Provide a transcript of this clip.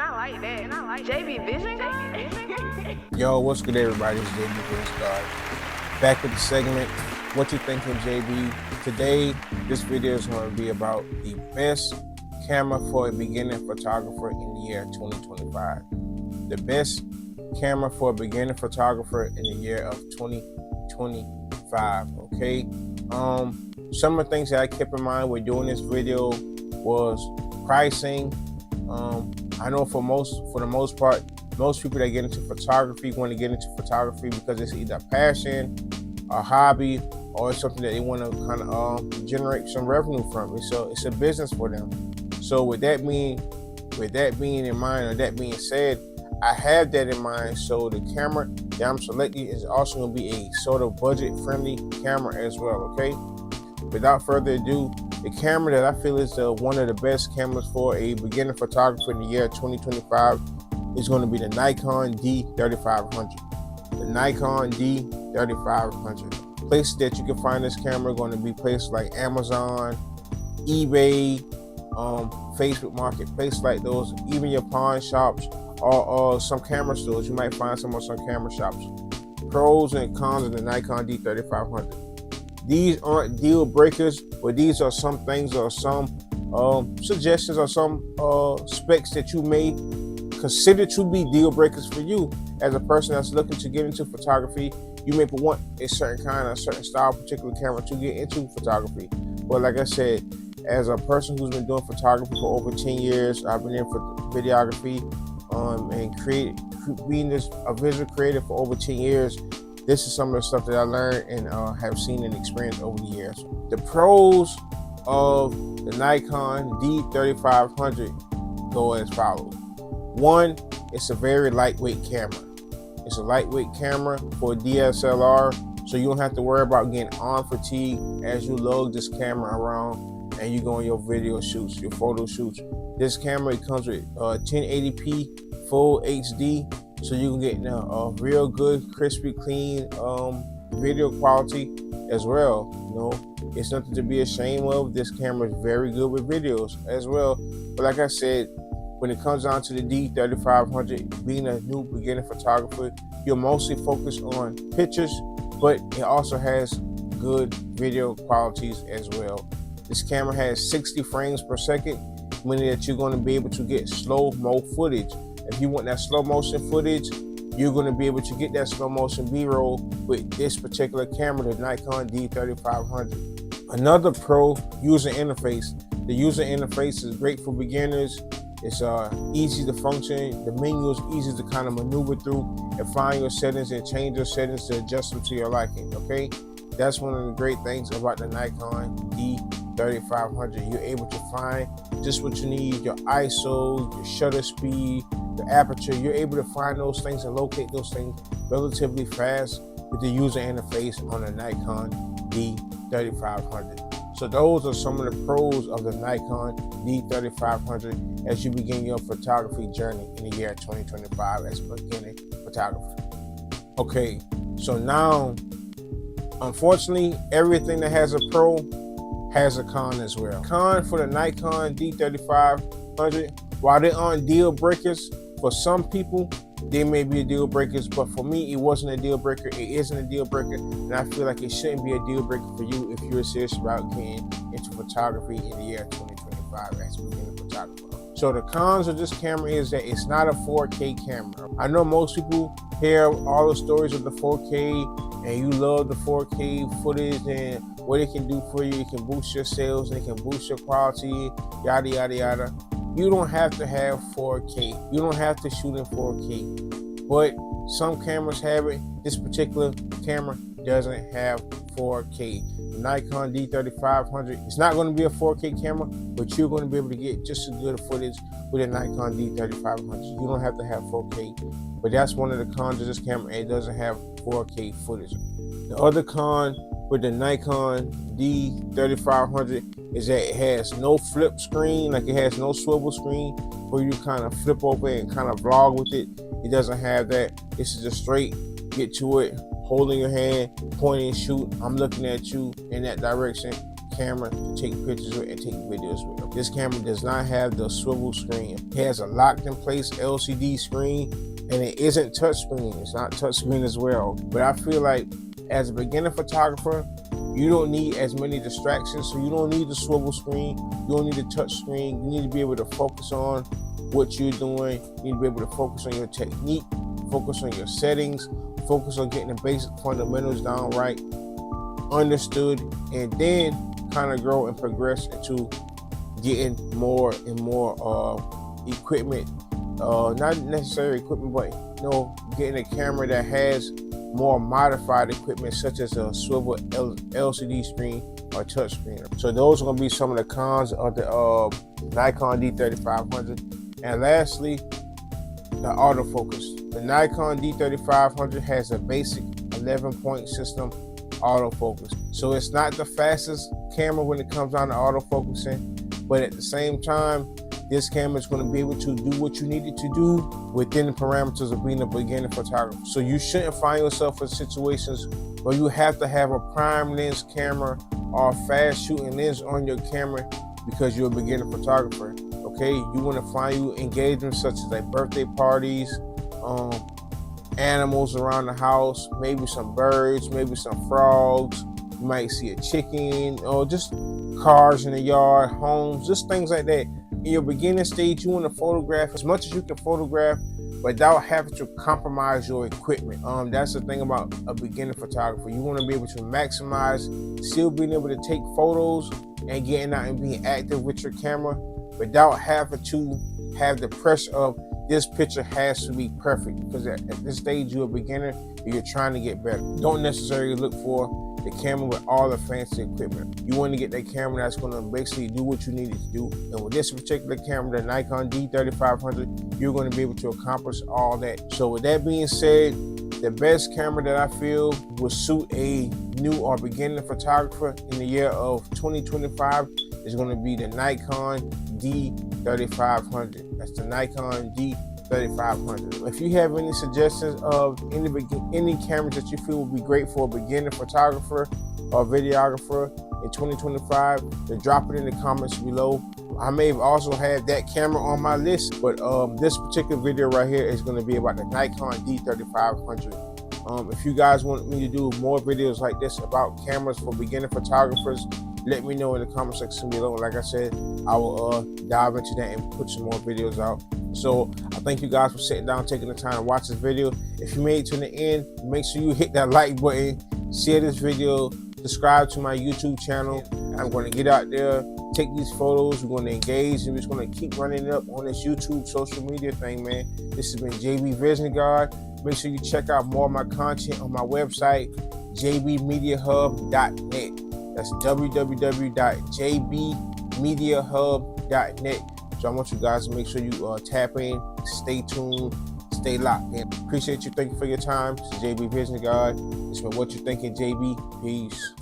And I like that. And I like JB Vision Guard. Yo, what's good, everybody? It's JB Vision Guard. Back with the segment, What You Think of JB? Today, this video is going to be about the best camera for a beginning photographer in the year 2025. The best camera for a beginning photographer in the year of 2025, okay? Some of the things that I kept in mind when doing this video was pricing. I know for the most part, most people that get into photography want to get into photography because it's either a passion, a hobby, or it's something that they want to kind of generate some revenue from. It's a business for them. So with that being in mind, or that being said, I have that in mind. So the camera that I'm selecting is also going to be a sort of budget-friendly camera as well. Okay. Without further ado, the camera that I feel is one of the best cameras for a beginner photographer in the year 2025 is going to be the Nikon D3500. The Nikon D3500. Places that you can find this camera are going to be places like Amazon, eBay, Facebook Marketplace, like those, even your pawn shops or some camera stores. You might find some on some camera shops. Pros and cons of the Nikon D3500. These aren't deal breakers, but these are some things or some suggestions or some specs that you may consider to be deal breakers for you as a person that's looking to get into photography. You may want a certain kind, a certain style, particular camera to get into photography. But like I said, as a person who's been doing photography for over 10 years, I've been in for videography and being a visual creator for over 10 years. This is some of the stuff that I learned and have seen and experienced over the years. The pros of the Nikon D3500 go as follows. One, it's a very lightweight camera. It's a lightweight camera for DSLR, so you don't have to worry about getting arm fatigue as you load this camera around and you go on your video shoots, your photo shoots. This camera, it comes with 1080p full HD, so you can get a real good, crispy, clean video quality as well. You know, it's nothing to be ashamed of. This camera is very good with videos as well. But like I said, when it comes down to the D3500, being a new beginner photographer, you're mostly focused on pictures, but it also has good video qualities as well. This camera has 60 frames per second, meaning that you're going to be able to get slow-mo footage. If you want that slow motion footage, you're going to be able to get that slow motion B-roll with this particular camera, the Nikon D3500. Another pro, user interface. The user interface is great for beginners. It's easy to function. The menu is easy to kind of maneuver through and find your settings and change your settings to adjust them to your liking, okay? That's one of the great things about the Nikon D3500. You're able to find just what you need, your ISO, your shutter speed, the aperture. You're able to find those things and locate those things relatively fast with the user interface on the Nikon D3500. So those are some of the pros of the Nikon D3500 as you begin your photography journey in the year 2025 as a beginning photographer. Okay, so now, unfortunately, everything that has a pro has a con as well. Con for the Nikon D3500, while they aren't deal breakers, for some people, they may be a deal breakers, but for me, it wasn't a deal breaker. It isn't a deal breaker, and I feel like it shouldn't be a deal breaker for you if you're serious about getting into photography in the year 2025 as a beginning photographer. So the cons of this camera is that it's not a 4K camera. I know most people hear all the stories of the 4K, and you love the 4K footage and what it can do for you. It can boost your sales, and it can boost your quality, yada, yada, yada. You don't have to have 4K. You don't have to shoot in 4K. But some cameras have it. This particular camera doesn't have 4K. The Nikon D3500, it's not going to be a 4K camera, but you're going to be able to get just as good footage with a Nikon D3500. You don't have to have 4K. But that's one of the cons of this camera. It doesn't have 4K footage. The other con with the Nikon D3500 is that it has no flip screen, like it has no swivel screen where you kind of flip over and kind of vlog with it. It doesn't have that. This is just straight, get to it, holding your hand, pointing, shoot. I'm looking at you in that direction. camera to take pictures with and take videos with. This camera does not have the swivel screen. It has a locked in place LCD screen, and it isn't touchscreen. It's not touchscreen as well. But I feel like as a beginner photographer, you don't need as many distractions, so you don't need the swivel screen, you don't need the touch screen. You need to be able to focus on what you're doing. You need to be able to focus on your technique, focus on your settings, focus on getting the basic fundamentals down right, understood, and then kind of grow and progress into getting more and more equipment. Not necessarily equipment, but getting a camera that has more modified equipment, such as a swivel LCD screen or touch screen. So those are going to be some of the cons of the Nikon D3500. And lastly, the autofocus. The Nikon D3500 has a basic 11-point system autofocus. So it's not the fastest camera when it comes down to autofocusing, but at the same time, this camera is going to be able to do what you need it to do within the parameters of being a beginner photographer. So you shouldn't find yourself in situations where you have to have a prime lens camera or a fast shooting lens on your camera because you're a beginner photographer. Okay, you want to find you engagements such as like birthday parties, animals around the house, maybe some birds, maybe some frogs. You might see a chicken, or just cars in the yard, homes, just things like that. In your beginning stage, you want to photograph as much as you can photograph without having to compromise your equipment. That's the thing about a beginner photographer. You want to be able to maximize, still being able to take photos and getting out and being active with your camera without having to have the pressure of this picture has to be perfect, because at this stage you're a beginner and you're trying to get better. Don't necessarily look for the camera with all the fancy equipment. You want to get that camera that's going to basically do what you need it to do. And with this particular camera, the Nikon D3500, you're going to be able to accomplish all that. So with that being said, the best camera that I feel will suit a new or beginner photographer in the year of 2025 is going to be the Nikon D3500. That's the Nikon D3500. If you have any suggestions of any cameras that you feel would be great for a beginner photographer or videographer in 2025, then drop it in the comments below. I may have also had that camera on my list, but this particular video right here is going to be about the Nikon D3500. If you guys want me to do more videos like this about cameras for beginner photographers, let me know in the comment section below. Like I said, I will dive into that and put some more videos out. So I thank you guys for sitting down, taking the time to watch this video. If you made it to the end, make sure you hit that like button, share this video, subscribe to my YouTube channel. I'm going to get out there, take these photos, we're going to engage, and we're just going to keep running it up on this YouTube social media thing, man. This has been JB Vision Guard. Make sure you check out more of my content on my website, jbmediahub.net. That's www.jbmediahub.net. So I want you guys to make sure you tap in, stay tuned, stay locked in. Appreciate you. Thank you for your time. This is JB Vision Guard. It's been What You Thinking, JB. Peace.